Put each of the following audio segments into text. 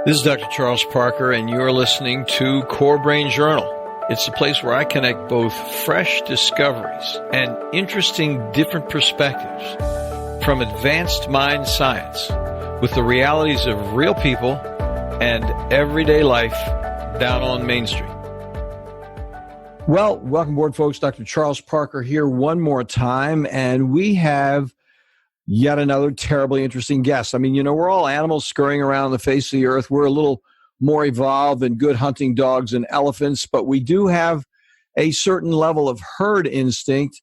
This is Dr. Charles Parker, and you're listening to CoreBrain Journal. It's a place where I connect both fresh discoveries and interesting different perspectives from advanced mind science with the realities of real people and everyday life down on Main Street. Well, welcome aboard, folks. Dr. Charles Parker here one more time, and we have yet another terribly interesting guest. I mean, you know, we're all animals scurrying around the face of the earth. We're a little more evolved than good hunting dogs and elephants, but we do have a certain level of herd instinct.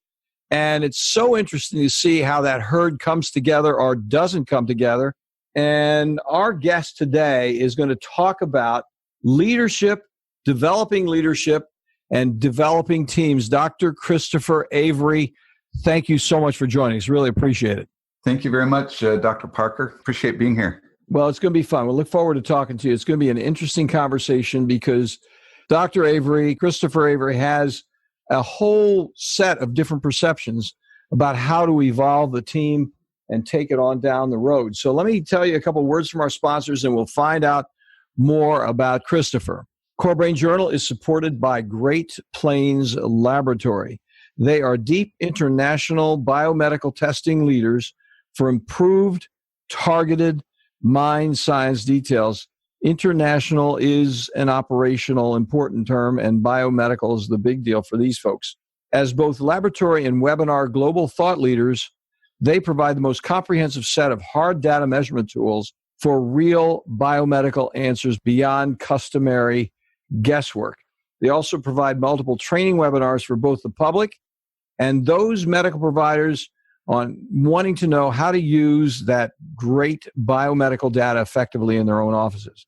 And it's so interesting to see how that herd comes together or doesn't come together. And our guest today is going to talk about leadership, and developing teams. Dr. Christopher Avery, thank you so much for joining us. Really appreciate it. Thank you very much, Dr. Parker. Appreciate being here. Well, it's going to be fun. We'll look forward to talking to you. It's going to be an interesting conversation because Dr. Avery, Christopher Avery, has a whole set of different perceptions about how to evolve the team and take it on down the road. So let me tell you a couple words from our sponsors, and we'll find out more about Christopher. CoreBrain Journal is supported by Great Plains Laboratory. They are deep international biomedical testing leaders for improved, targeted mind science details. International is an operational important term, and biomedical is the big deal for these folks. As both laboratory and webinar global thought leaders, they provide the most comprehensive set of hard data measurement tools for real biomedical answers beyond customary guesswork. They also provide multiple training webinars for both the public and those medical providers on wanting to know how to use that great biomedical data effectively in their own offices.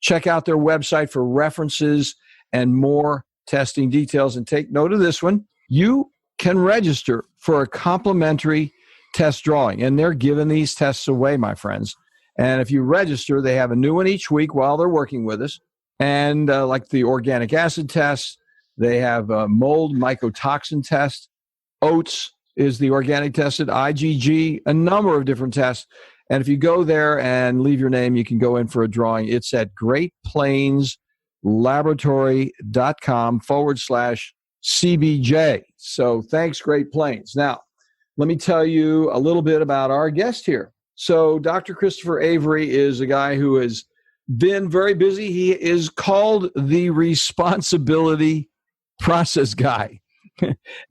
Check out their website for references and more testing details. And take note of this one. You can register for a complimentary test drawing, and they're giving these tests away, my friends. And if you register, they have a new one each week while they're working with us. And like the organic acid test, they have a mold mycotoxin test, oats is the organic tested, IgG, a number of different tests. And if you go there and leave your name, you can go in for a drawing. It's at greatplainslaboratory.com/CBJ. So thanks, Great Plains. Now, let me tell you a little bit about our guest here. So Dr. Christopher Avery is a guy who has been very busy. He is called the responsibility process guy.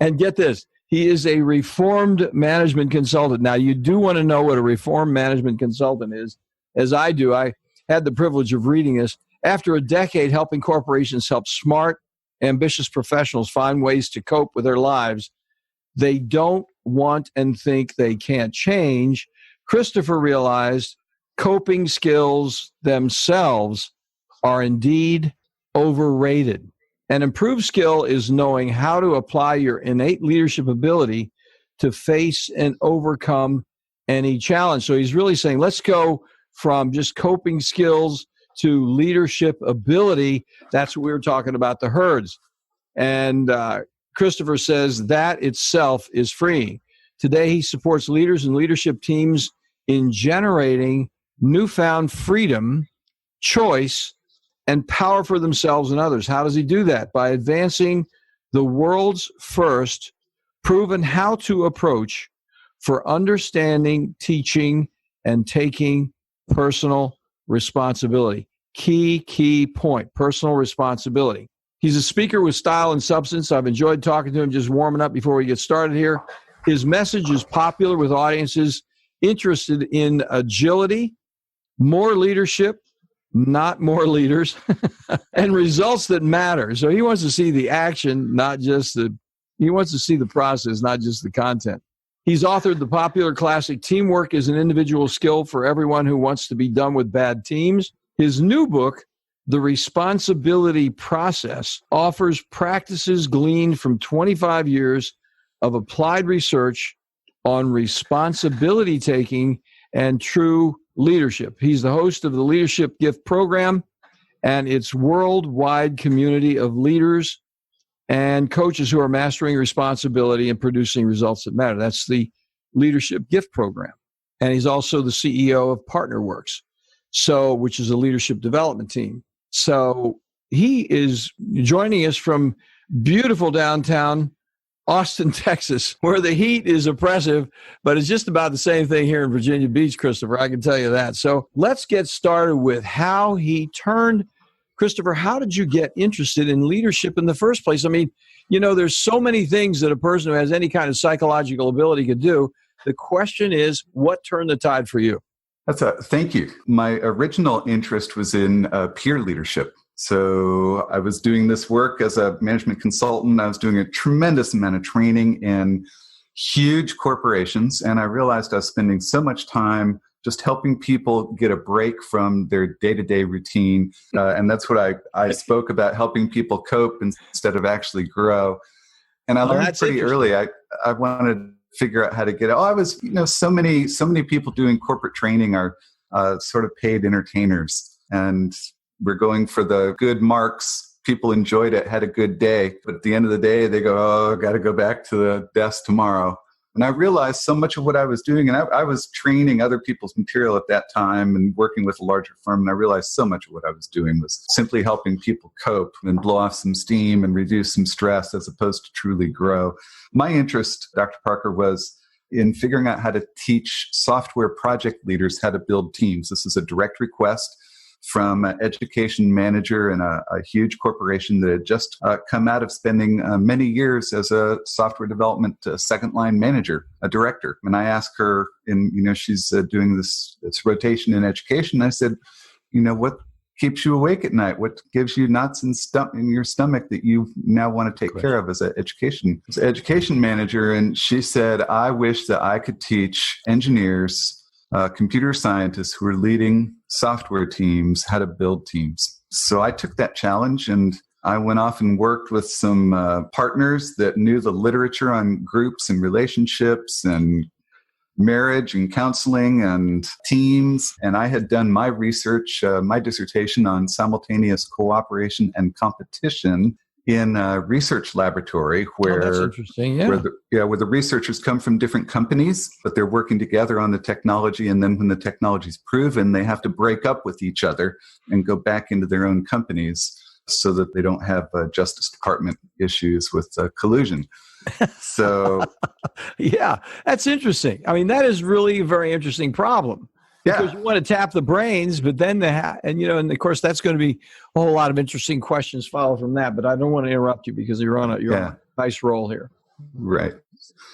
And get this, he is a reformed management consultant. Now, you do want to know what a reformed management consultant is, as I do. I had the privilege of reading this. After a decade helping corporations help smart, ambitious professionals find ways to cope with their lives, they don't want and think they can't change. Christopher realized coping skills themselves are indeed overrated. An improved skill is knowing how to apply your innate leadership ability to face and overcome any challenge. So he's really saying, let's go from just coping skills to leadership ability. That's what we were talking about, the herds. And Christopher says that itself is freeing. Today, he supports leaders and leadership teams in generating newfound freedom, choice, and power for themselves and others. How does he do that? By advancing the world's first proven how-to approach for understanding, teaching, and taking personal responsibility. Key point, personal responsibility. He's a speaker with style and substance. I've enjoyed talking to him, just warming up before we get started here. His message is popular with audiences interested in agility, more leadership, not more leaders, and results that matter. So he wants to see the action, he wants to see the process, not just the content. He's authored the popular classic, Teamwork is an Individual Skill for Everyone Who Wants to Be Done with Bad Teams. His new book, The Responsibility Process, offers practices gleaned from 25 years of applied research on responsibility taking and true leadership. He's the host of the Leadership Gift Program and its worldwide community of leaders and coaches who are mastering responsibility and producing results that matter. That's the Leadership Gift Program. And he's also the CEO of PartnerWorks. So, which is a leadership development team. So he is joining us from beautiful downtown Austin, Texas, where the heat is oppressive, but it's just about the same thing here in Virginia Beach, Christopher. I can tell you that. So let's get started with how he turned. Christopher, how did you get interested in leadership in the first place? I mean, there's so many things that a person who has any kind of psychological ability could do. The question is, what turned the tide for you? Thank you. My original interest was in peer leadership. So I was doing this work as a management consultant. I was doing a tremendous amount of training in huge corporations. And I realized I was spending so much time just helping people get a break from their day-to-day routine. And that's what I spoke about, helping people cope instead of actually grow. And I learned pretty early. I wanted to figure out how to get it. I was, so many people doing corporate training are sort of paid entertainers. And we're going for the good marks. People enjoyed it, had a good day. But at the end of the day, they go, I got to go back to the desk tomorrow. And I realized so much of what I was doing, and I was training other people's material at that time and working with a larger firm, and I realized so much of what I was doing was simply helping people cope and blow off some steam and reduce some stress as opposed to truly grow. My interest, Dr. Parker, was in figuring out how to teach software project leaders how to build teams. This is a direct request from an education manager in a huge corporation that had just come out of spending many years as a software development second-line manager, a director. And I asked her, she's doing this rotation in education. I said, what keeps you awake at night? What gives you knots in your stomach that you now want to take care of as an education manager? And she said, I wish that I could teach engineers, computer scientists who are leading software teams how to build teams. So I took that challenge and I went off and worked with some partners that knew the literature on groups and relationships and marriage and counseling and teams. And I had done my research, my dissertation on simultaneous cooperation and competition in a research laboratory where, that's interesting. Yeah. where the researchers come from different companies, but they're working together on the technology. And then when the technology is proven, they have to break up with each other and go back into their own companies so that they don't have Justice Department issues with collusion. So, yeah, that's interesting. I mean, that is really a very interesting problem. Because you want to tap the brains, but then and of course that's going to be a whole lot of interesting questions follow from that. But I don't want to interrupt you because you're on a nice roll here. Right.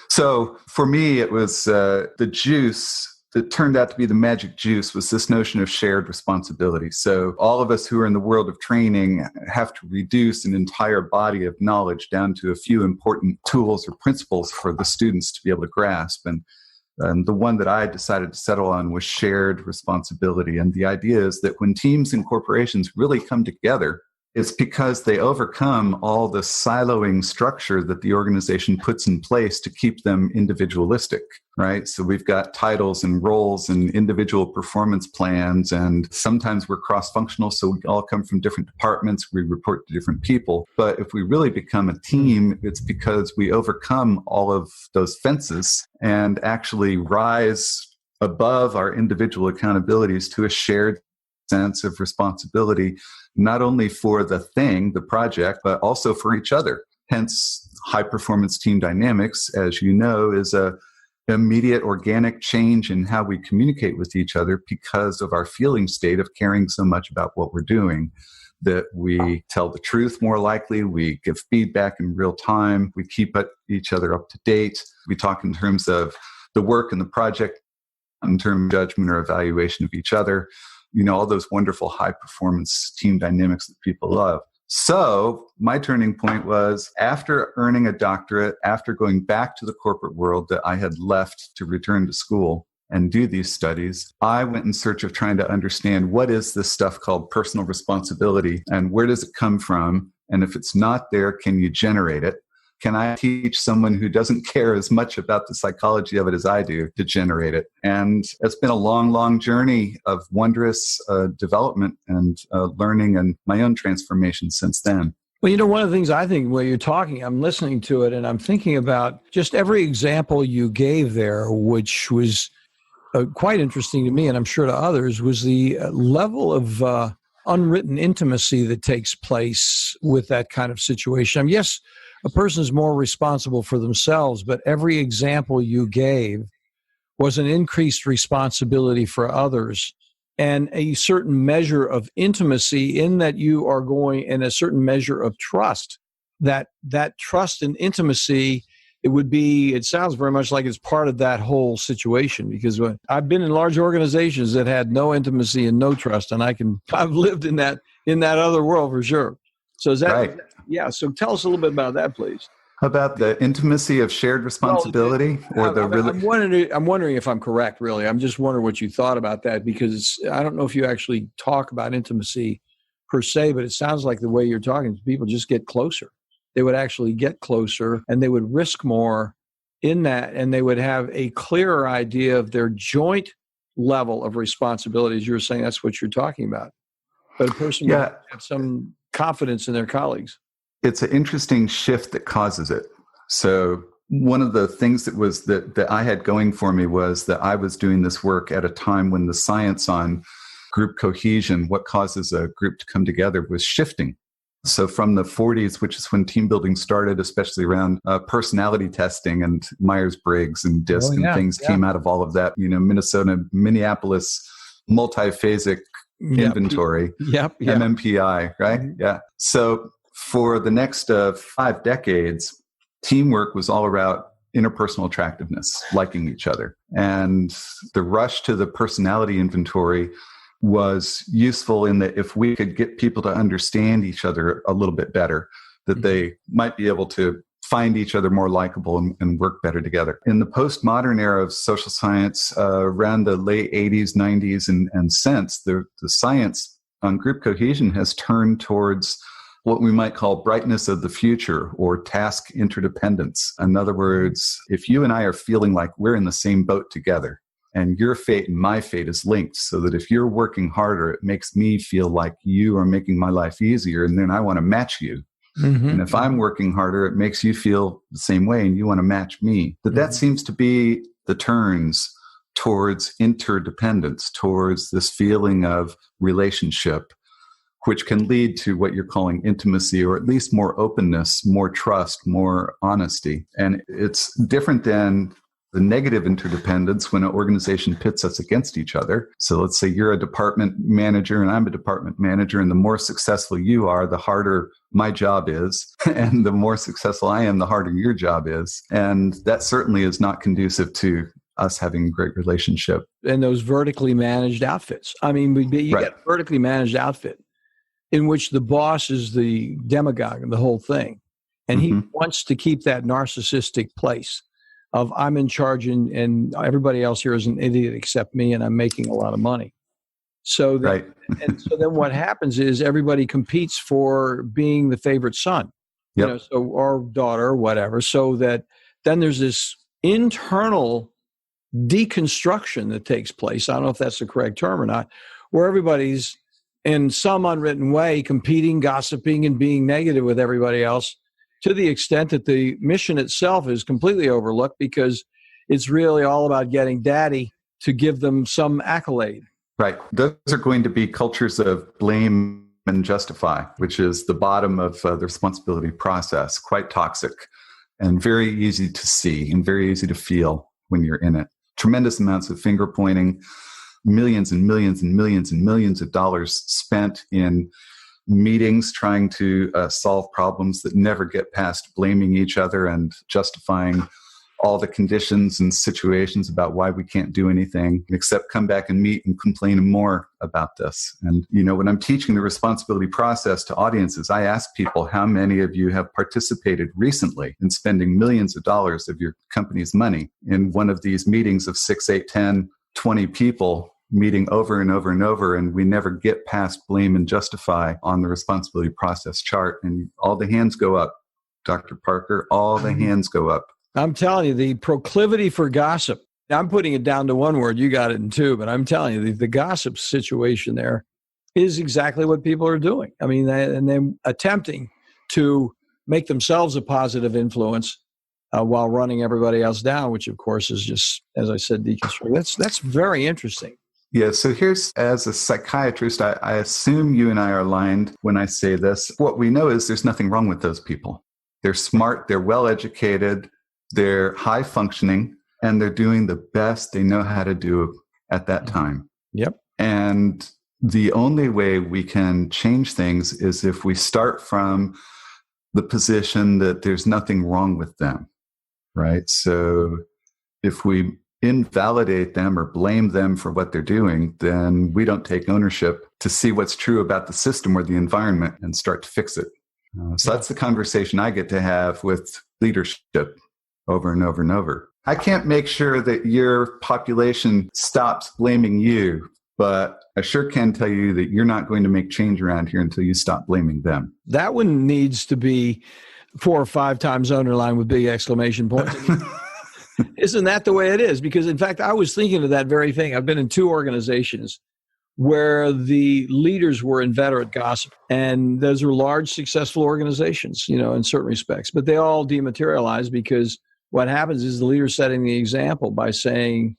So for me, it was the juice that turned out to be the magic juice was this notion of shared responsibility. So all of us who are in the world of training have to reduce an entire body of knowledge down to a few important tools or principles for the students to be able to grasp. And the one that I decided to settle on was shared responsibility. And the idea is that when teams and corporations really come together, it's because they overcome all the siloing structure that the organization puts in place to keep them individualistic, right? So we've got titles and roles and individual performance plans, and sometimes we're cross-functional, so we all come from different departments, we report to different people. But if we really become a team, it's because we overcome all of those fences and actually rise above our individual accountabilities to a shared sense of responsibility, not only for the thing, the project, but also for each other. Hence, high performance team dynamics, as you know, is a immediate organic change in how we communicate with each other because of our feeling state of caring so much about what we're doing, that we tell the truth more likely, we give feedback in real time, we keep each other up to date, we talk in terms of the work and the project, in terms of judgment or evaluation of each other. All those wonderful high-performance team dynamics that people love. So my turning point was after earning a doctorate, after going back to the corporate world that I had left to return to school and do these studies, I went in search of trying to understand what is this stuff called personal responsibility and where does it come from? And if it's not there, can you generate it? Can I teach someone who doesn't care as much about the psychology of it as I do to generate it? And it's been a long, long journey of wondrous development and learning and my own transformation since then. Well, one of the things I think when you're talking, I'm listening to it and I'm thinking about just every example you gave there, which was quite interesting to me, and I'm sure to others, was the level of unwritten intimacy that takes place with that kind of situation. I mean, yes, a person's more responsible for themselves, but every example you gave was an increased responsibility for others and a certain measure of intimacy in that you are going in a certain measure of trust. That trust and intimacy, it sounds very much like it's part of that whole situation, because I've been in large organizations that had no intimacy and no trust, and I've lived in that other world for sure. So is that right? Yeah. So tell us a little bit about that, please. About the intimacy of shared responsibility, I'm wondering if I'm correct, really. I'm just wondering what you thought about that, because I don't know if you actually talk about intimacy per se, but it sounds like the way you're talking, people just get closer. They would actually get closer and they would risk more in that, and they would have a clearer idea of their joint level of responsibilities. You were saying that's what you're talking about. But a person would have some confidence in their colleagues. It's an interesting shift that causes it. So one of the things that I had going for me was that I was doing this work at a time when the science on group cohesion, what causes a group to come together, was shifting. So from the 40s, which is when team building started, especially around personality testing and Myers-Briggs and DISC things came out of all of that, Minneapolis multiphasic inventory, MMPI, right? Mm-hmm. Yeah. So for the next 5 decades, teamwork was all about interpersonal attractiveness, liking each other. And the rush to the personality inventory was useful in that if we could get people to understand each other a little bit better, that they might be able to find each other more likable and work better together. In the postmodern era of social science, around the late 80s, 90s, and since, the science on group cohesion has turned towards what we might call brightness of the future or task interdependence. In other words, if you and I are feeling like we're in the same boat together and your fate and my fate is linked, so that if you're working harder, it makes me feel like you are making my life easier, and then I want to match you. Mm-hmm. And if I'm working harder, it makes you feel the same way and you want to match me. But that seems to be the turns towards interdependence, towards this feeling of relationship, which can lead to what you're calling intimacy, or at least more openness, more trust, more honesty. And it's different than the negative interdependence when an organization pits us against each other. So let's say you're a department manager and I'm a department manager, and the more successful you are, the harder my job is. And the more successful I am, the harder your job is. And that certainly is not conducive to us having a great relationship. And those vertically managed outfits. I mean, you get a vertically managed outfit in which the boss is the demagogue of the whole thing. And he wants to keep that narcissistic place of I'm in charge and everybody else here is an idiot except me, and I'm making a lot of money. So and so then what happens is everybody competes for being the favorite son, or daughter or whatever, so that then there's this internal deconstruction that takes place. I don't know if that's the correct term or not, where everybody's in some unwritten way competing, gossiping, and being negative with everybody else, to the extent that the mission itself is completely overlooked because it's really all about getting daddy to give them some accolade. Right. Those are going to be cultures of blame and justify, which is the bottom of the responsibility process, quite toxic and very easy to see and very easy to feel when you're in it. Tremendous amounts of finger pointing, millions and millions and millions and millions of dollars spent in meetings trying to solve problems that never get past blaming each other and justifying all the conditions and situations about why we can't do anything except come back and meet and complain more about this. And, when I'm teaching the responsibility process to audiences, I ask people, how many of you have participated recently in spending millions of dollars of your company's money in one of these meetings of 6, 8, 10, 20 people meeting over and over and over, and we never get past blame and justify on the responsibility process chart. And all the hands go up, Dr. Parker, all the hands go up. I'm telling you, the proclivity for gossip, I'm putting it down to one word, you got it in two, but I'm telling you, the gossip situation there is exactly what people are doing. I mean, and they're attempting to make themselves a positive influence while running everybody else down, which of course is just, as I said, deconstructing. That's very interesting. Yeah, so here's, as a psychiatrist, I assume you and I are aligned when I say this. What we know is there's nothing wrong with those people. They're smart, they're well-educated, they're high-functioning, and they're doing the best they know how to do at that time. Yep. And the only way we can change things is if we start from the position that there's nothing wrong with them, right? So if we invalidate them or blame them for what they're doing, then we don't take ownership to see what's true about the system or the environment and start to fix it. So that's the conversation I get to have with leadership over and over and over. I can't make sure that your population stops blaming you, but I sure can tell you that you're not going to make change around here until you stop blaming them. That one needs to be 4 or 5 times underlined with big exclamation points. Isn't that the way it is? Because, in fact, I was thinking of that very thing. I've been in 2 organizations where the leaders were inveterate gossip. And those are large, successful organizations, in certain respects. But they all dematerialize because what happens is the leader's setting the example by saying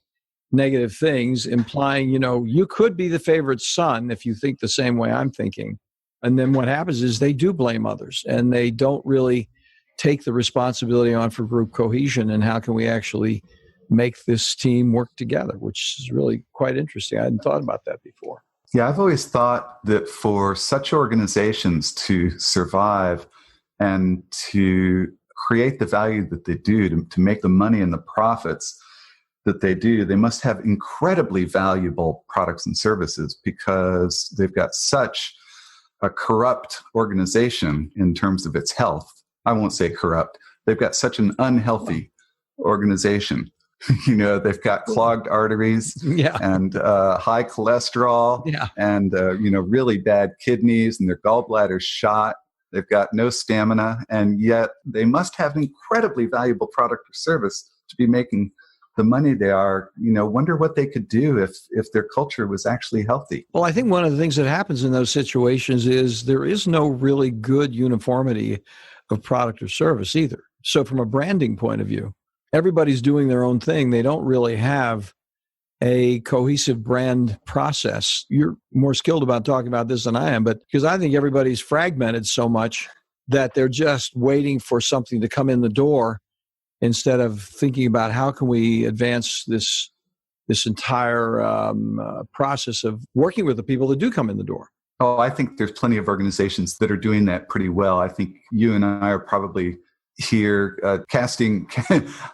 negative things, implying, you could be the favorite son if you think the same way I'm thinking. And then what happens is they do blame others, and they don't really take the responsibility on for group cohesion and how can we actually make this team work together, which is really quite interesting. I hadn't thought about that before. Yeah, I've always thought that for such organizations to survive and to create the value that they do, to make the money and the profits that they do, they must have incredibly valuable products and services because they've got such a corrupt organization in terms of its health. I won't say corrupt. They've got such an unhealthy organization. They've got clogged arteries and high cholesterol and, really bad kidneys, and their gallbladder's shot. They've got no stamina, and yet they must have an incredibly valuable product or service to be making the money they are. Wonder what they could do if their culture was actually healthy. Well, I think one of the things that happens in those situations is there is no really good uniformity of product or service either. So from a branding point of view, everybody's doing their own thing. They don't really have a cohesive brand process. You're more skilled about talking about this than I am, but because I think everybody's fragmented so much that they're just waiting for something to come in the door instead of thinking about how can we advance this entire process of working with the people that do come in the door. Oh, I think there's plenty of organizations that are doing that pretty well. I think you and I are probably here casting,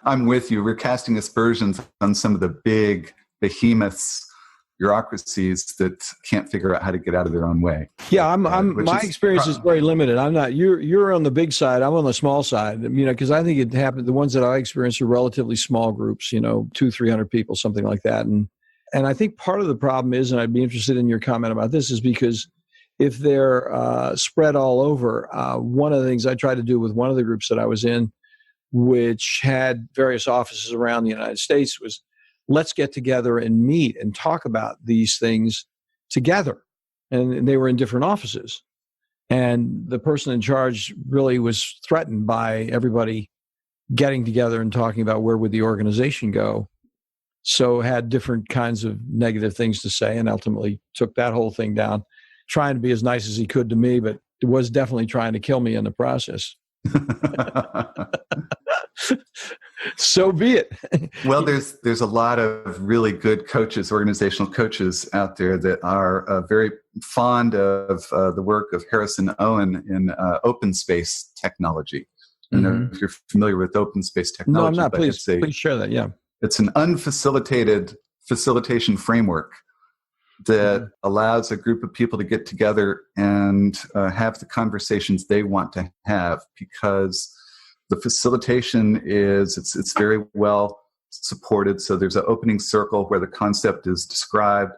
I'm with you, we're casting aspersions on some of the big behemoths, bureaucracies that can't figure out how to get out of their own way. Yeah, my experience is very limited. I'm not, you're on the big side, I'm on the small side, because I think it happened, the ones that I experienced are relatively small groups, 200-300 people, something like that. And I think part of the problem is, and I'd be interested in your comment about this, is because if they're spread all over, one of the things I tried to do with one of the groups that I was in, which had various offices around the United States, was let's get together and meet and talk about these things together. And they were in different offices. And the person in charge really was threatened by everybody getting together and talking about where would the organization go. So had different kinds of negative things to say, and ultimately took that whole thing down, trying to be as nice as he could to me, but was definitely trying to kill me in the process. So be it. Well, there's a lot of really good coaches, organizational coaches out there that are very fond of the work of Harrison Owen in open space technology. I don't know if you're familiar with open space technology. No, I'm not. Please share that. Yeah. It's an unfacilitated facilitation framework that allows a group of people to get together and have the conversations they want to have, because the facilitation it's very well supported. So there's an opening circle where the concept is described.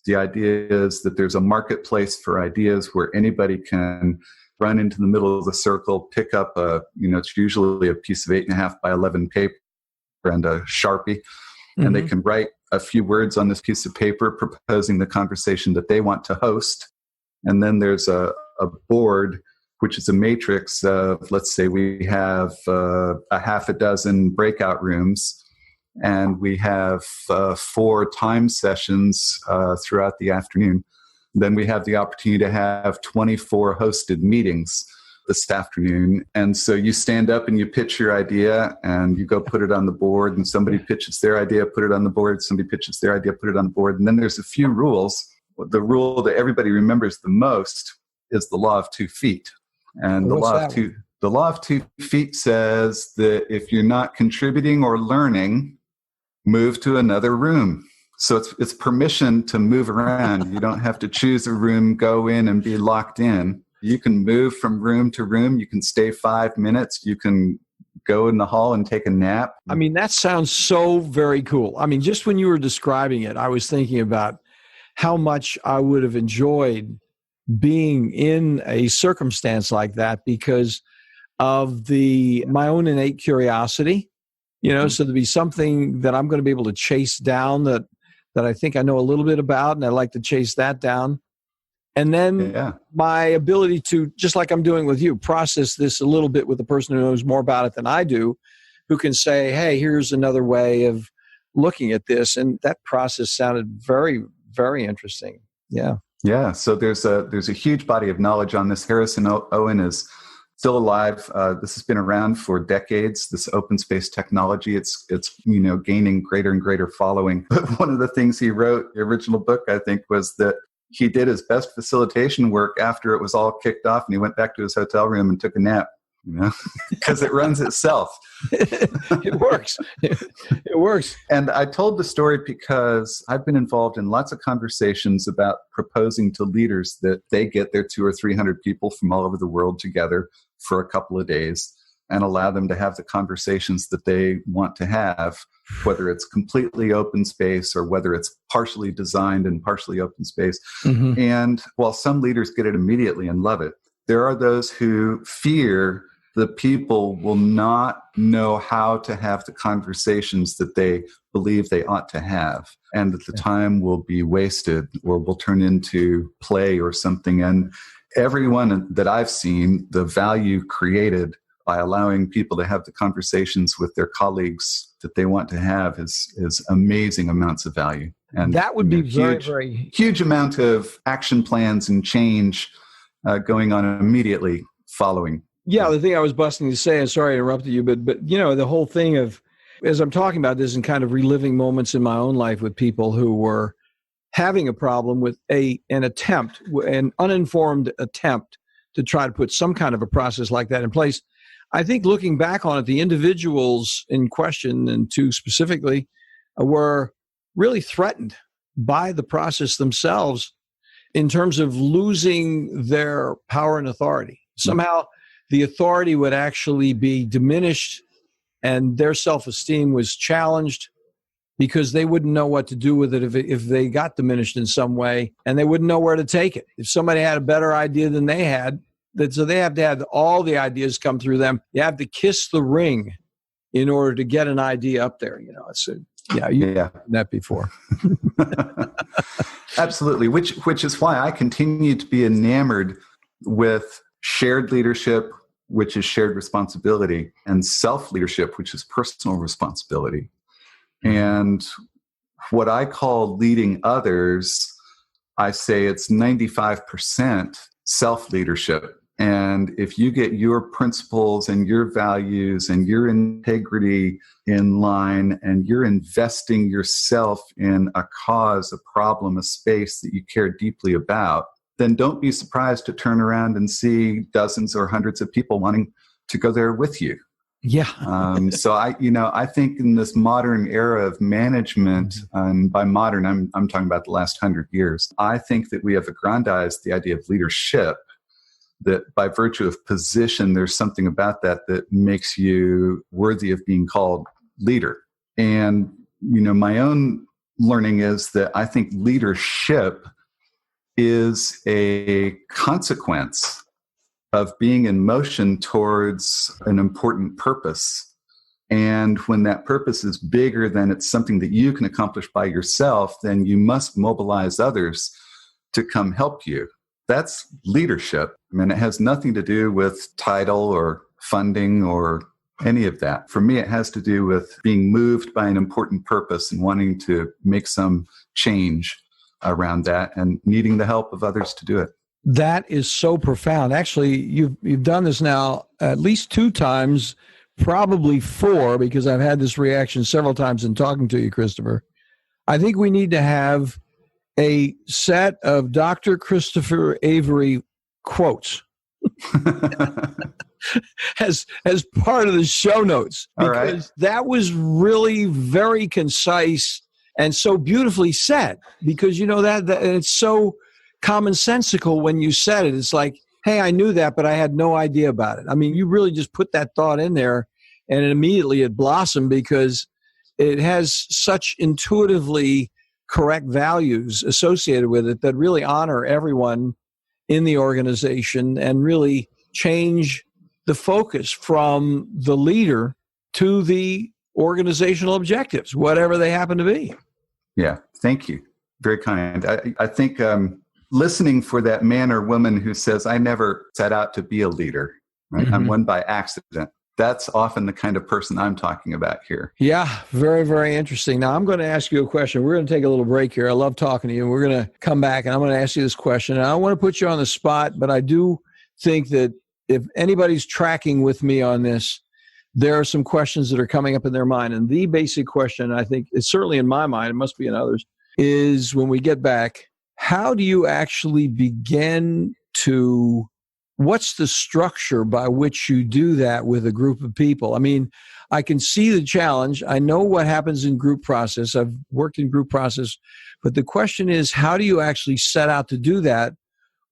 The idea is that there's a marketplace for ideas where anybody can run into the middle of the circle, pick up it's usually a piece of 8.5 by 11 paper and a Sharpie, and they can write a few words on this piece of paper proposing the conversation that they want to host. And then there's a board which is a matrix of, let's say we have a half a dozen breakout rooms, and we have 4 time sessions throughout the afternoon. Then we have the opportunity to have 24 hosted meetings this afternoon. And so you stand up and you pitch your idea and you go put it on the board, and somebody pitches their idea, put it on the board, somebody pitches their idea, put it on the board. And then there's a few rules. The rule that everybody remembers the most is the law of 2 feet. And the law of 2 feet says that if you're not contributing or learning, move to another room. So it's permission to move around. You don't have to choose a room, go in and be locked in. You can move from room to room. You can stay 5 minutes. You can go in the hall and take a nap. I mean, that sounds so very cool. I mean, just when you were describing it, I was thinking about how much I would have enjoyed being in a circumstance like that because of my own innate curiosity, so to be something that I'm going to be able to chase down that I think I know a little bit about, and I like to chase that down. And then my ability to, just like I'm doing with you, process this a little bit with a person who knows more about it than I do, who can say, hey, here's another way of looking at this. And that process sounded very, very interesting. Yeah. Yeah. So there's a huge body of knowledge on this. Harrison Owen is still alive. This has been around for decades, this open space technology. It's gaining greater and greater following. But one of the things he wrote, the original book, I think, was that he did his best facilitation work after it was all kicked off, and he went back to his hotel room and took a nap, because it runs itself. It works. It works. And I told the story because I've been involved in lots of conversations about proposing to leaders that they get their 200 or 300 people from all over the world together for a couple of days and allow them to have the conversations that they want to have, whether it's completely open space or whether it's partially designed and partially open space. Mm-hmm. And while some leaders get it immediately and love it, there are those who fear the people will not know how to have the conversations that they believe they ought to have, and that the time will be wasted or will turn into play or something. And everyone that I've seen, the value created by allowing people to have the conversations with their colleagues that they want to have is amazing amounts of value. And that would be very huge amount of action plans and change going on immediately following. Yeah, the thing I was busting to say, and sorry I interrupted you, but the whole thing of, as I'm talking about this and kind of reliving moments in my own life with people who were having a problem with an uninformed attempt to try to put some kind of a process like that in place. I think looking back on it, the individuals in question, and 2 specifically, were really threatened by the process themselves in terms of losing their power and authority. Somehow the authority would actually be diminished and their self-esteem was challenged because they wouldn't know what to do with it if they got diminished in some way, and they wouldn't know where to take it. If somebody had a better idea than they had, so they have to have all the ideas come through them. You have to kiss the ring in order to get an idea up there. You've done that before. Absolutely, which is why I continue to be enamored with shared leadership, which is shared responsibility, and self-leadership, which is personal responsibility. And what I call leading others, I say it's 95% self-leadership. And if you get your principles and your values and your integrity in line, and you're investing yourself in a cause, a problem, a space that you care deeply about, then don't be surprised to turn around and see dozens or hundreds of people wanting to go there with you. Yeah. So I think in this modern era of management, and by modern, I'm talking about the last 100 years, I think that we have aggrandized the idea of leadership, that by virtue of position, there's something about that makes you worthy of being called leader. And, my own learning is that I think leadership is a consequence of being in motion towards an important purpose. And when that purpose is bigger than it's something that you can accomplish by yourself, then you must mobilize others to come help you. That's leadership. And it has nothing to do with title or funding or any of that. For me, it has to do with being moved by an important purpose and wanting to make some change around that and needing the help of others to do it. That is so profound. Actually, you've done this now at least 2 times, probably 4, because I've had this reaction several times in talking to you, Christopher. I think we need to have a set of Dr. Christopher Avery quotes as part of the show notes, because that was really very concise and so beautifully said, because that it's so commonsensical when you said it. It's like, hey, I knew that, but I had no idea about it. I mean, you really just put that thought in there and immediately it blossomed because it has such intuitively correct values associated with it that really honor everyone in the organization and really change the focus from the leader to the organizational objectives, whatever they happen to be. Yeah, thank you. Very kind. I think listening for that man or woman who says, I never set out to be a leader, right? Mm-hmm. I'm one by accident. That's often the kind of person I'm talking about here. Yeah, very, very interesting. Now, I'm going to ask you a question. We're going to take a little break here. I love talking to you. We're going to come back, and I'm going to ask you this question. And I don't want to put you on the spot, but I do think that if anybody's tracking with me on this, there are some questions that are coming up in their mind. And the basic question, I think, is certainly in my mind, it must be in others, is when we get back, how do you actually begin to... What's the structure by which you do that with a group of people? I mean, I can see the challenge. I know what happens in group process. I've worked in group process. But the question is, how do you actually set out to do that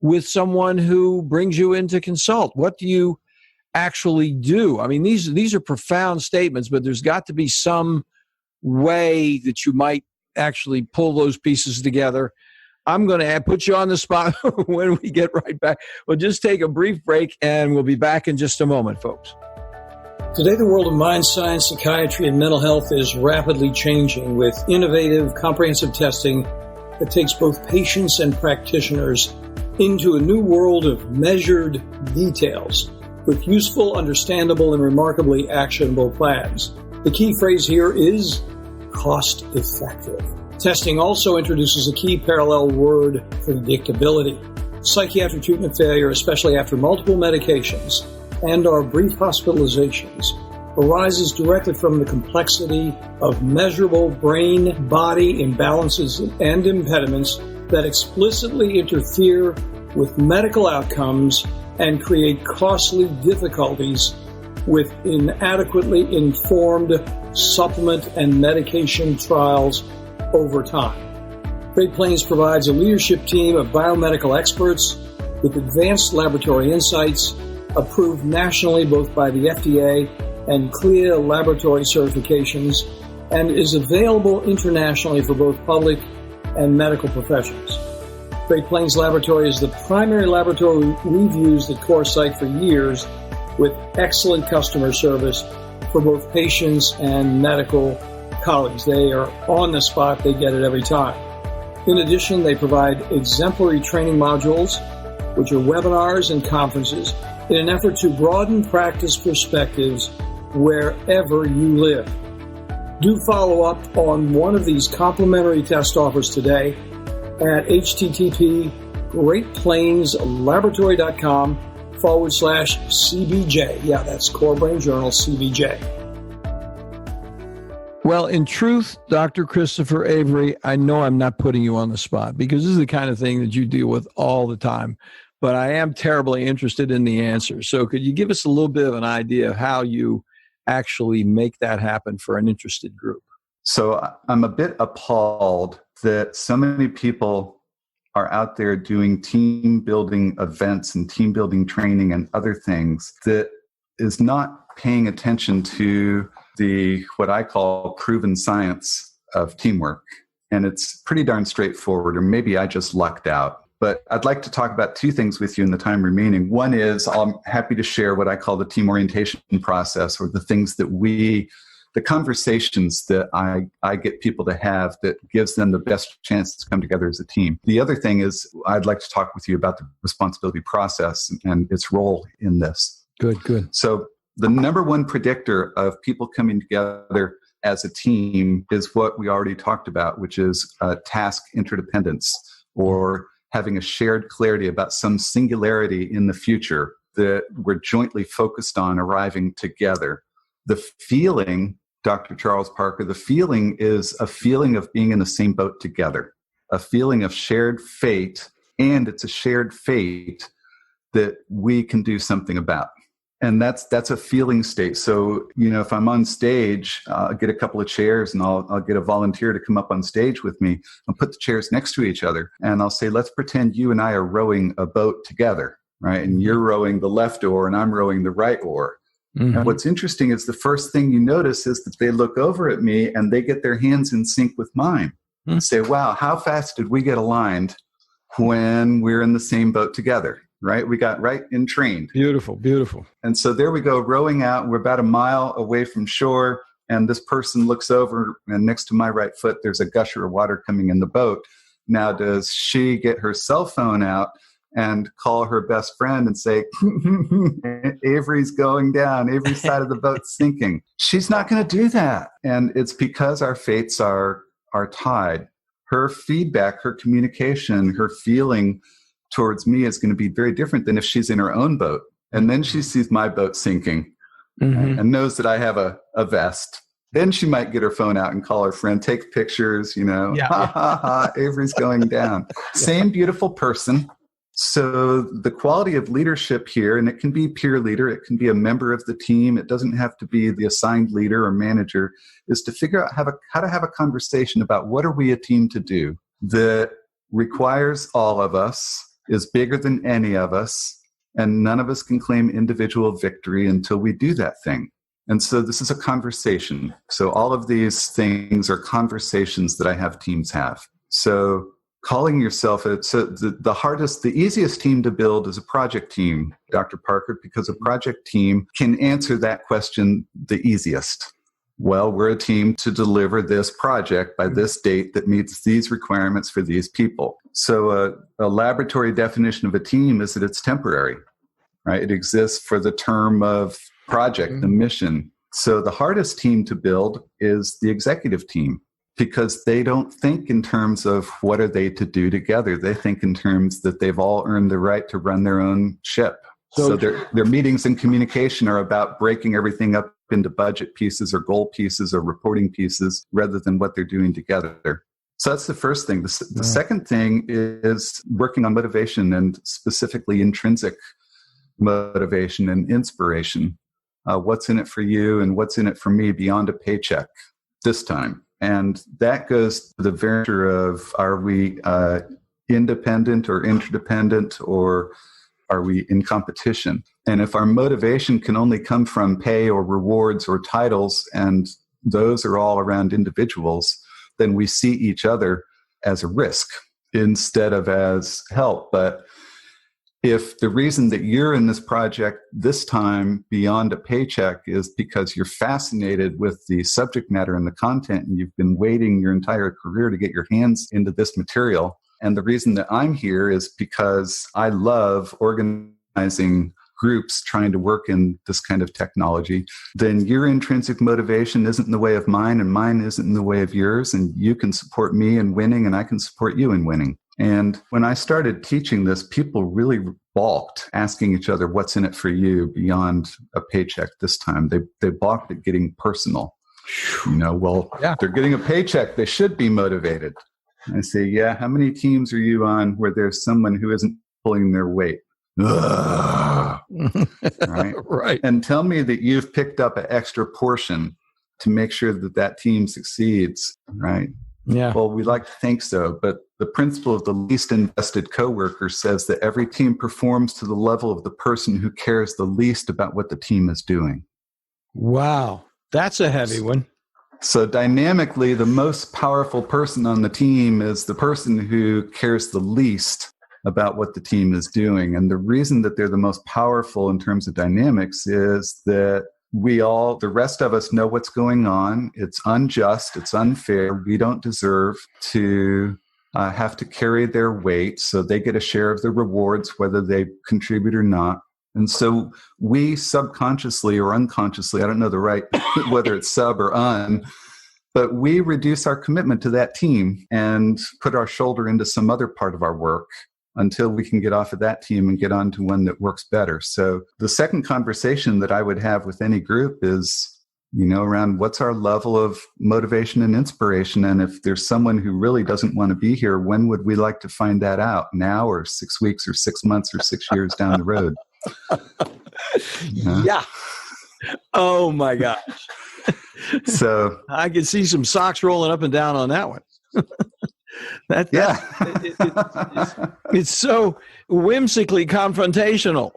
with someone who brings you in to consult? What do you actually do? I mean, these are profound statements, but there's got to be some way that you might actually pull those pieces together. I'm going to put you on the spot when we get right back. We'll just take a brief break, and we'll be back in just a moment, folks. Today, the world of mind science, psychiatry, and mental health is rapidly changing with innovative, comprehensive testing that takes both patients and practitioners into a new world of measured details with useful, understandable, and remarkably actionable plans. The key phrase here is cost-effective. Testing also introduces a key parallel word, predictability. Psychiatric treatment failure, especially after multiple medications and or brief hospitalizations, arises directly from the complexity of measurable brain-body imbalances and impediments that explicitly interfere with medical outcomes and create costly difficulties with inadequately informed supplement and medication trials over time. Great Plains provides a leadership team of biomedical experts with advanced laboratory insights, approved nationally both by the FDA and CLIA laboratory certifications, and is available internationally for both public and medical professions. Great Plains Laboratory is the primary laboratory we've used at CorePsych for years, with excellent customer service for both patients and medical colleagues. They are on the spot. They get it every time. In addition, they provide exemplary training modules, which are webinars and conferences, in an effort to broaden practice perspectives wherever you live. Do follow up on one of these complimentary test offers today at http://greatplainslaboratory.com/CBJ. Yeah, that's CoreBrain Journal CBJ. Well, in truth, Dr. Christopher Avery, I know I'm not putting you on the spot because this is the kind of thing that you deal with all the time, but I am terribly interested in the answer. So could you give us a little bit of an idea of how you actually make that happen for an interested group? So I'm a bit appalled that so many people are out there doing team building events and team building training and other things that is not paying attention to what I call proven science of teamwork. And it's pretty darn straightforward, or maybe I just lucked out. But I'd like to talk about 2 things with you in the time remaining. One is I'm happy to share what I call the team orientation process, or the things that we the conversations that I get people to have that gives them the best chance to come together as a team. The other thing is I'd like to talk with you about the responsibility process and its role in this. Good. So the number one predictor of people coming together as a team is what we already talked about, which is task interdependence, or having a shared clarity about some singularity in the future that we're jointly focused on arriving together. The feeling, Dr. Charles Parker, the feeling is a feeling of being in the same boat together, a feeling of shared fate, and it's a shared fate that we can do something about. And that's a feeling state. So, if I'm on stage, I'll get a couple of chairs and I'll get a volunteer to come up on stage with me. I'll put the chairs next to each other and I'll say, let's pretend you and I are rowing a boat together, right? And you're rowing the left oar and I'm rowing the right oar. Mm-hmm. And what's interesting is the first thing you notice is that they look over at me and they get their hands in sync with mine. Mm-hmm. Say, wow, how fast did we get aligned when we're in the same boat together? Right? We got right in trained. Beautiful. And so there we go, rowing out. We're about a mile away from shore. And this person looks over and next to my right foot, there's a gusher of water coming in the boat. Now, does she get her cell phone out and call her best friend and say, Avery's going down, Avery's side of the boat's sinking? She's not going to do that. And it's because our fates are tied. Her feedback, her communication, her feeling towards me is going to be very different than if she's in her own boat. And then she sees my boat sinking and knows that I have a vest. Then she might get her phone out and call her friend, take pictures, Avery's going down. Same beautiful person. So the quality of leadership here, and it can be peer leader, it can be a member of the team, it doesn't have to be the assigned leader or manager, is to figure out how to have a conversation about what are we a team to do that requires all of us, is bigger than any of us, and none of us can claim individual victory until we do that thing. And so this is a conversation. So all of these things are conversations that I have teams have. So calling yourself, the easiest team to build is a project team, Dr. Parker, because a project team can answer that question the easiest. Well, we're a team to deliver this project by this date that meets these requirements for these people. So a laboratory definition of a team is that it's temporary, right? It exists for the term of project, the mission. So the hardest team to build is the executive team, because they don't think in terms of what are they to do together. They think in terms that they've all earned the right to run their own ship. So their meetings and communication are about breaking everything up into budget pieces or goal pieces or reporting pieces rather than what they're doing together. So that's the first thing. The second thing is working on motivation, and specifically intrinsic motivation and inspiration. What's in it for you and what's in it for me beyond a paycheck this time? And that goes to the venture of, are we independent or interdependent, or are we in competition? And if our motivation can only come from pay or rewards or titles, and those are all around individuals, then we see each other as a risk instead of as help. But if the reason that you're in this project this time beyond a paycheck is because you're fascinated with the subject matter and the content, and you've been waiting your entire career to get your hands into this material, and the reason that I'm here is because I love organizing groups trying to work in this kind of technology, then your intrinsic motivation isn't in the way of mine, and mine isn't in the way of yours, and you can support me in winning, and I can support you in winning. And when I started teaching this, people really balked asking each other, what's in it for you beyond a paycheck this time? They balked at getting personal. They're getting a paycheck, they should be motivated. I say, yeah, how many teams are you on where there's someone who isn't pulling their weight? Right? Right. And tell me that you've picked up an extra portion to make sure that team succeeds, right? Yeah. Well, we like to think so, but the principle of the least invested coworker says that every team performs to the level of the person who cares the least about what the team is doing. Wow. That's a heavy one. So dynamically, the most powerful person on the team is the person who cares the least about what the team is doing. And the reason that they're the most powerful in terms of dynamics is that the rest of us know what's going on. It's unjust. It's unfair. We don't deserve to have to carry their weight. So they get a share of the rewards, whether they contribute or not. And so we subconsciously or unconsciously, I don't know the right, whether it's sub or un, but we reduce our commitment to that team and put our shoulder into some other part of our work until we can get off of that team and get on to one that works better. So the second conversation that I would have with any group is, around what's our level of motivation and inspiration. And if there's someone who really doesn't want to be here, when would we like to find that out? Now or 6 weeks or 6 months or 6 years down the road? Yeah. Oh my gosh. So I could see some socks rolling up and down on that one. It's so whimsically confrontational.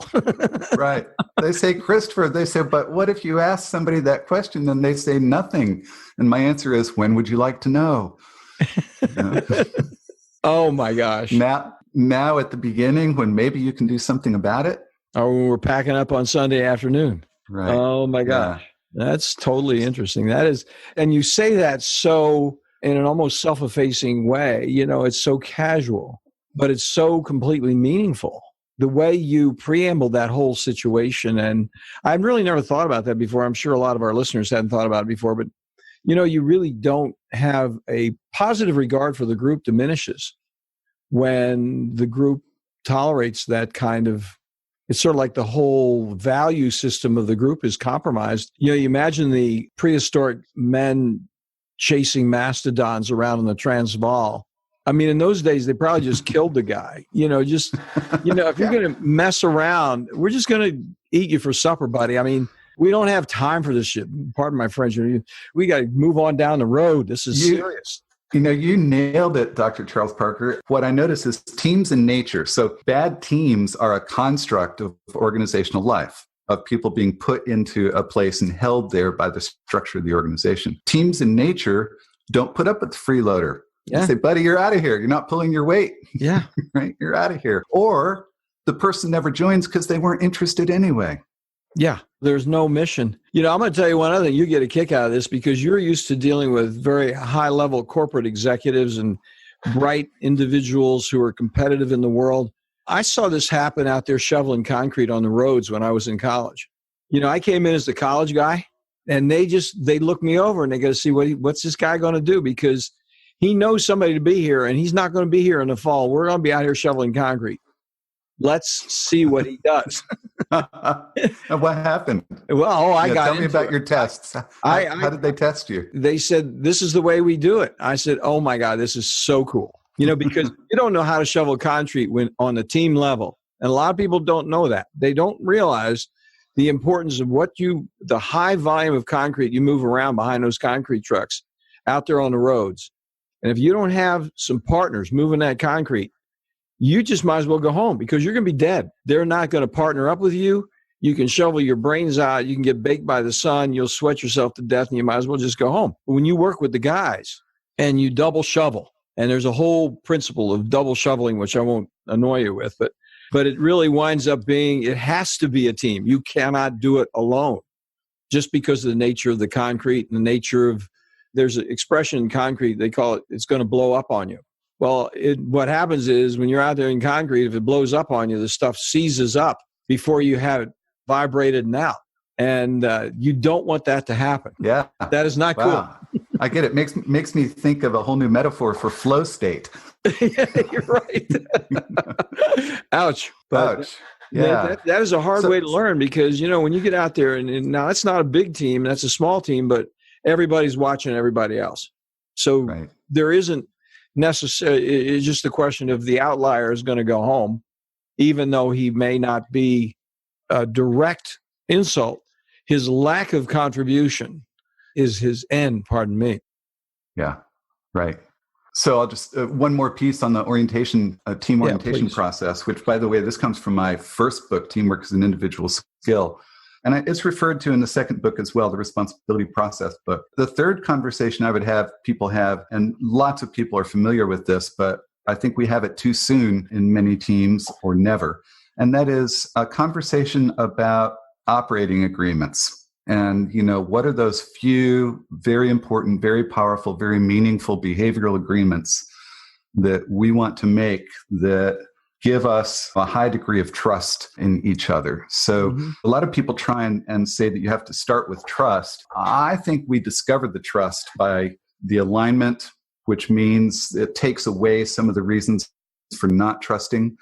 Right. They say, Christopher, but what if you ask somebody that question and they say nothing? And my answer is, when would you like to know? Oh my gosh. Now at the beginning, when maybe you can do something about it. Or when we're packing up on Sunday afternoon. Right. Oh my gosh. Yeah. That's totally interesting. That is, and you say that so in an almost self-effacing way, it's so casual, but it's so completely meaningful. The way you preamble that whole situation. And I've really never thought about that before. I'm sure a lot of our listeners hadn't thought about it before, but you really don't have a positive regard for the group diminishes when the group tolerates that kind of, it's sort of like the whole value system of the group is compromised. You imagine the prehistoric men chasing mastodons around in the Transvaal. I mean, in those days, they probably just killed the guy. If you're going to mess around, we're just going to eat you for supper, buddy. I mean, we don't have time for this shit. Pardon my French. We got to move on down the road. This is serious. You nailed it, Dr. Charles Parker. What I notice is teams in nature. So bad teams are a construct of organizational life, of people being put into a place and held there by the structure of the organization. Teams in nature don't put up with the freeloader. Yeah. They say, buddy, you're out of here. You're not pulling your weight. Yeah. Right? You're out of here. Or the person never joins because they weren't interested anyway. Yeah. There's no mission. I'm going to tell you one other thing. You get a kick out of this because you're used to dealing with very high-level corporate executives and bright individuals who are competitive in the world. I saw this happen out there shoveling concrete on the roads when I was in college. I came in as the college guy, and they look me over and they got to see what's this guy going to do, because he knows somebody to be here, and he's not going to be here in the fall. We're going to be out here shoveling concrete. Let's see what he does. What happened? Well, tell me about your tests. How did they test you? They said, this is the way we do it. I said, oh my God, this is so cool. Because you don't know how to shovel concrete when on the team level. And a lot of people don't know that. They don't realize the importance of the high volume of concrete you move around behind those concrete trucks out there on the roads. And if you don't have some partners moving that concrete, you just might as well go home, because you're going to be dead. They're not going to partner up with you. You can shovel your brains out. You can get baked by the sun. You'll sweat yourself to death, and you might as well just go home. But when you work with the guys and you double shovel, and there's a whole principle of double shoveling, which I won't annoy you with, but it really winds up being, it has to be a team. You cannot do it alone, just because of the nature of the concrete and the nature of, there's an expression in concrete, they call it, it's going to blow up on you. Well, what happens is when you're out there in concrete, if it blows up on you, the stuff seizes up before you have it vibrated and out. And you don't want that to happen. Yeah. That is not cool. I get it. Makes me think of a whole new metaphor for flow state. Yeah, you're right. Ouch. Ouch. Yeah. That is a hard way to learn, because, when you get out there, and now that's not a big team, that's a small team, but everybody's watching everybody else. So there isn't necessarily, it's just a question of the outlier is going to go home, even though he may not be a direct insult. His lack of contribution is his end, pardon me. Yeah, right. So I'll just, one more piece on the team orientation process, which, by the way, this comes from my first book, Teamwork is an Individual Skill. And it's referred to in the second book as well, the Responsibility Process book. The third conversation I would have people have, and lots of people are familiar with this, but I think we have it too soon in many teams, or never. And that is a conversation about operating agreements. And, what are those few very important, very powerful, very meaningful behavioral agreements that we want to make that give us a high degree of trust in each other? So a lot of people try and say that you have to start with trust. I think we discovered the trust by the alignment, which means it takes away some of the reasons for not trusting.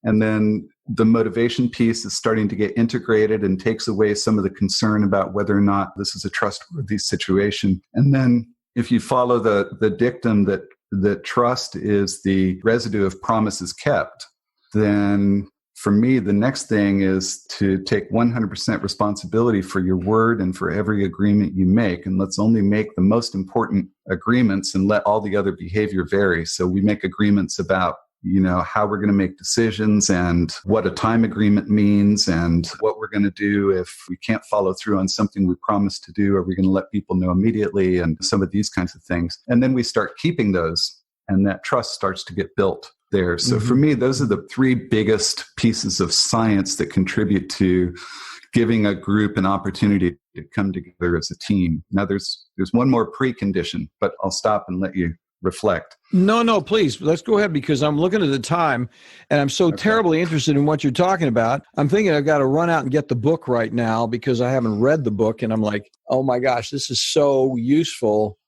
And then the motivation piece is starting to get integrated and takes away some of the concern about whether or not this is a trustworthy situation. And then if you follow the dictum that trust is the residue of promises kept, then for me, the next thing is to take 100% responsibility for your word and for every agreement you make. And let's only make the most important agreements and let all the other behavior vary. So we make agreements about how we're going to make decisions and what a time agreement means and what we're going to do if we can't follow through on something we promised to do. Are we going to let people know immediately? And some of these kinds of things. And then we start keeping those, and that trust starts to get built there. So for me, those are the three biggest pieces of science that contribute to giving a group an opportunity to come together as a team. Now, there's one more precondition, but I'll stop and let you reflect. No, please. Let's go ahead, because I'm looking at the time and I'm so terribly interested in what you're talking about. I'm thinking I've got to run out and get the book right now because I haven't read the book. And I'm like, oh my gosh, this is so useful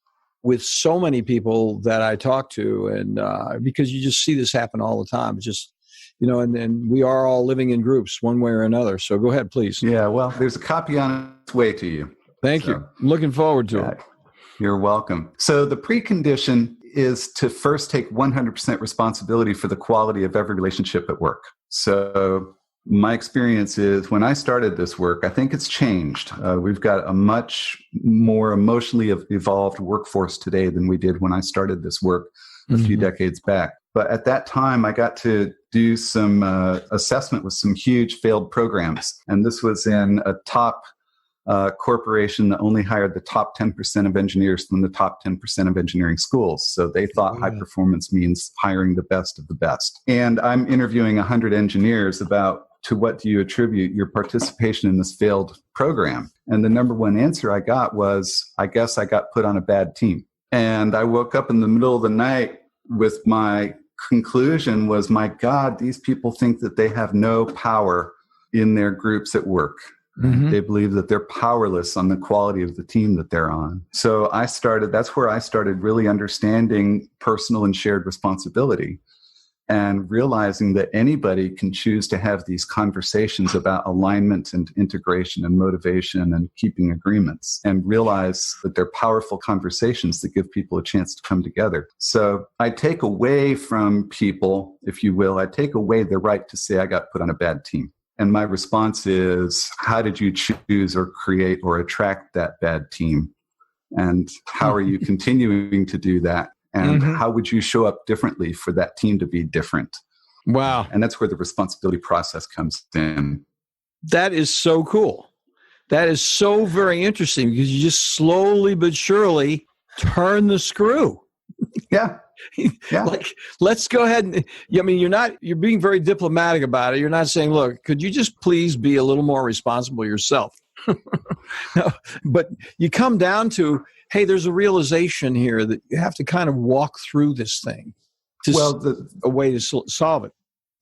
with so many people that I talk to. And because you just see this happen all the time. It's just, and we are all living in groups one way or another. So go ahead, please. Yeah, well, there's a copy on its way to you. Thank you. I'm looking forward to it. You're welcome. So the precondition is to first take 100% responsibility for the quality of every relationship at work. So my experience is when I started this work, I think it's changed. We've got a much more emotionally evolved workforce today than we did when I started this work a few decades back. But at that time, I got to do some assessment with some huge failed programs. And this was in a top corporation that only hired the top 10% of engineers from the top 10% of engineering schools. So they thought high performance means hiring the best of the best. And I'm interviewing 100 engineers about to what do you attribute your participation in this failed program? And the number one answer I got was, I guess I got put on a bad team. And I woke up in the middle of the night with my conclusion was, my God, these people think that they have no power in their groups at work. They believe that they're powerless on the quality of the team that they're on. So that's where I started really understanding personal and shared responsibility and realizing that anybody can choose to have these conversations about alignment and integration and motivation and keeping agreements, and realize that they're powerful conversations that give people a chance to come together. So I take away from people, if you will, I take away the right to say I got put on a bad team. And my response is, how did you choose or create or attract that bad team? And how are you continuing to do that? And how would you show up differently for that team to be different? Wow. And that's where the responsibility process comes in. That is so cool. That is so very interesting, because you just slowly but surely turn the screw. Yeah. Like, let's go ahead and, you're being very diplomatic about it. You're not saying, look, could you just please be a little more responsible yourself? No, but you come down to, hey, there's a realization here that you have to kind of walk through this thing. A way to solve it.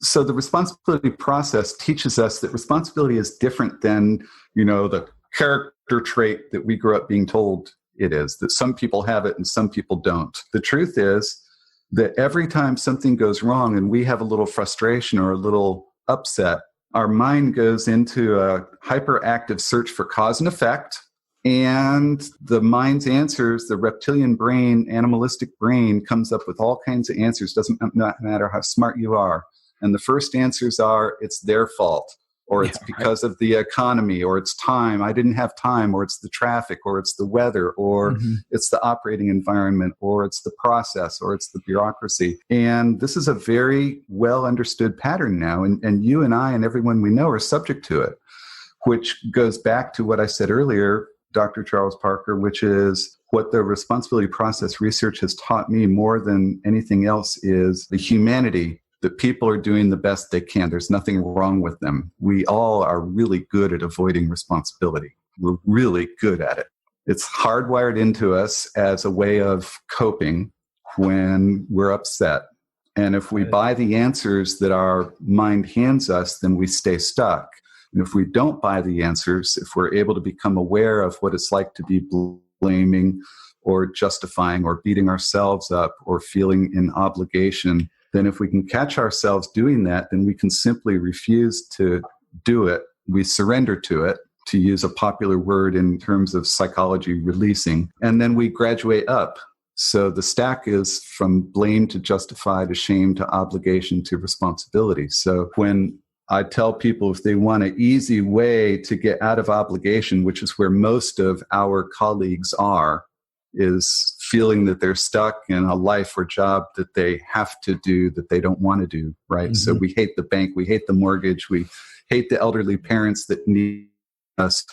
So the responsibility process teaches us that responsibility is different than, the character trait that we grew up being told it is, that some people have it and some people don't. The truth is that every time something goes wrong and we have a little frustration or a little upset, our mind goes into a hyperactive search for cause and effect. And the mind's answers, the reptilian brain, animalistic brain, comes up with all kinds of answers. Doesn't matter how smart you are. And the first answers are, it's their fault, or it's because of the economy, or it's time, I didn't have time, or it's the traffic, or it's the weather, or it's the operating environment, or it's the process, or it's the bureaucracy. And this is a very well understood pattern now. And you and I and everyone we know are subject to it, which goes back to what I said earlier, Dr. Charles Parker, which is what the responsibility process research has taught me more than anything else is the humanity that people are doing the best they can. There's nothing wrong with them. We all are really good at avoiding responsibility. We're really good at it. It's hardwired into us as a way of coping when we're upset. And if we buy the answers that our mind hands us, then we stay stuck. And if we don't buy the answers, if we're able to become aware of what it's like to be blaming or justifying or beating ourselves up or feeling in obligation, then if we can catch ourselves doing that, then we can simply refuse to do it. We surrender to it, to use a popular word in terms of psychology, releasing, and then we graduate up. So the stack is from blame to justify to shame to obligation to responsibility. So when I tell people if they want an easy way to get out of obligation, which is where most of our colleagues are, is feeling that they're stuck in a life or job that they have to do that they don't want to do, right? Mm-hmm. So we hate the bank, we hate the mortgage, we hate the elderly parents that need us,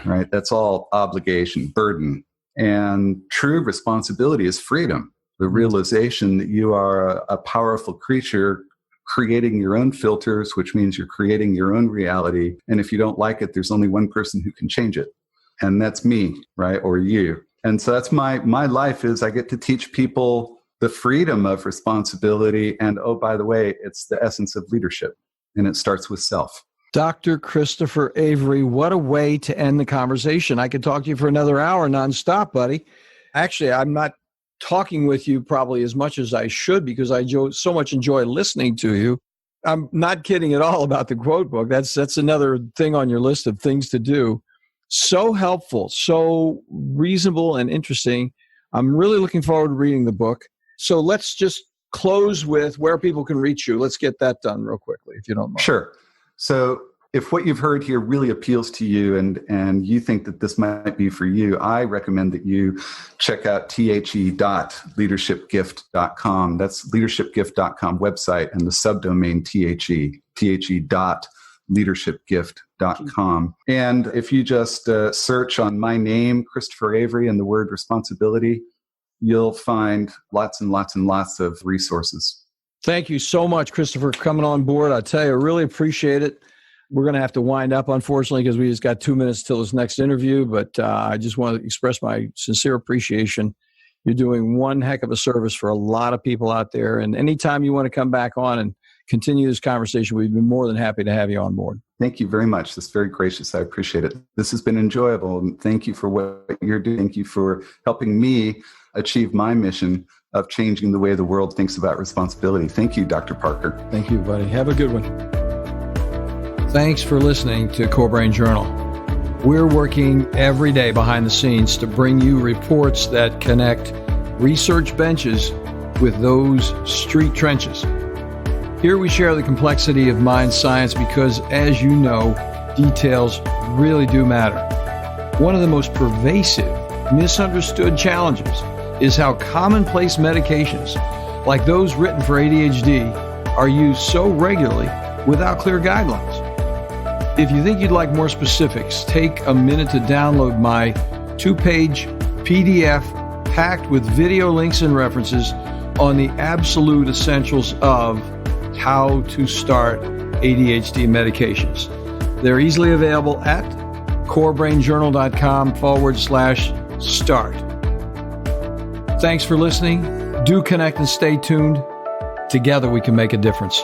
right? That's all obligation, burden. And true responsibility is freedom, the realization that you are a powerful creature creating your own filters, which means you're creating your own reality. And if you don't like it, there's only one person who can change it. And that's me, right? Or you. And so that's my life is I get to teach people the freedom of responsibility. And oh, by the way, it's the essence of leadership. And it starts with self. Dr. Christopher Avery, what a way to end the conversation. I could talk to you for another hour nonstop, buddy. Actually, I'm not talking with you probably as much as I should because I so much enjoy listening to you. I'm not kidding at all about the quote book. That's another thing on your list of things to do. So helpful, so reasonable and interesting. I'm really looking forward to reading the book. So let's just close with where people can reach you. Let's get that done real quickly, if you don't mind. Sure. So if what you've heard here really appeals to you and you think that this might be for you, I recommend that you check out the.leadershipgift.com. That's leadershipgift.com website and the subdomain the.leadershipgift.com. And if you just search on my name, Christopher Avery, and the word responsibility, you'll find lots and lots and lots of resources. Thank you so much, Christopher, for coming on board. I tell you, I really appreciate it. We're going to have to wind up, unfortunately, because we just got 2 minutes till this next interview. But I just want to express my sincere appreciation. You're doing one heck of a service for a lot of people out there. And anytime you want to come back on and continue this conversation, we'd be more than happy to have you on board. Thank you very much. That's very gracious. I appreciate it. This has been enjoyable. And thank you for what you're doing. Thank you for helping me achieve my mission of changing the way the world thinks about responsibility. Thank you, Dr. Parker. Thank you, buddy. Have a good one. Thanks for listening to CoreBrain Journal. We're working every day behind the scenes to bring you reports that connect research benches with those street trenches. Here we share the complexity of mind science because, as you know, details really do matter. One of the most pervasive, misunderstood challenges is how commonplace medications, like those written for ADHD, are used so regularly without clear guidelines. If you think you'd like more specifics, take a minute to download my 2-page PDF packed with video links and references on the absolute essentials of how to start ADHD medications. They're easily available at CoreBrainJournal.com/start. Thanks for listening. Do connect and stay tuned. Together we can make a difference.